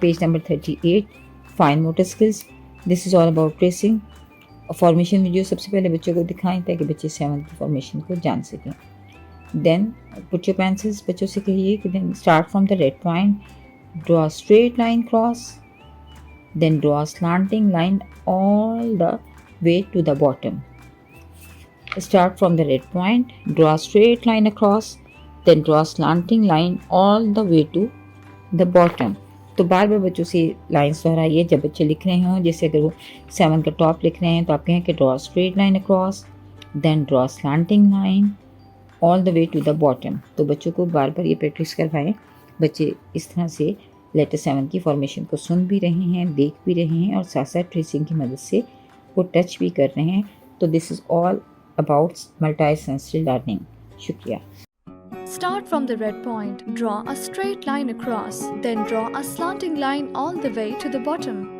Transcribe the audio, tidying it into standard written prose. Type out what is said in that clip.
Page number 38, fine motor skills. This is all about tracing. Formation video सबसे पहले बच्चों को दिखाएं ताकि बच्चे 7th की फॉर्मेशन को जान सकें. देन पुट योर पेंसिल्स, बच्चों से कहिए कि then start from the red point, draw straight line cross, then draw slanting line all the way to the bottom. Start from the red point, draw a straight line across, then draw a slanting line all the way to the bottom. तो बार बार बच्चों से lines दोहराइए जब बच्चे लिख रहे हों. जैसे अगर वो 7 का टॉप लिख रहे हैं तो आप कहें कि draw straight line across, then draw slanting line all the way to the bottom. तो बच्चों को बार बार ये प्रैक्टिस करवाएं. बच्चे इस तरह से लेटर 7 की फॉर्मेशन को सुन भी रहे हैं, देख भी रहे हैं और साथ साथ ट्रेसिंग की मदद से वो टच भी कर रहे हैं. तो this is all about multi-sensory learning. Shukriya. Start from the red point, draw a straight line across, then draw a slanting line all the way to the bottom.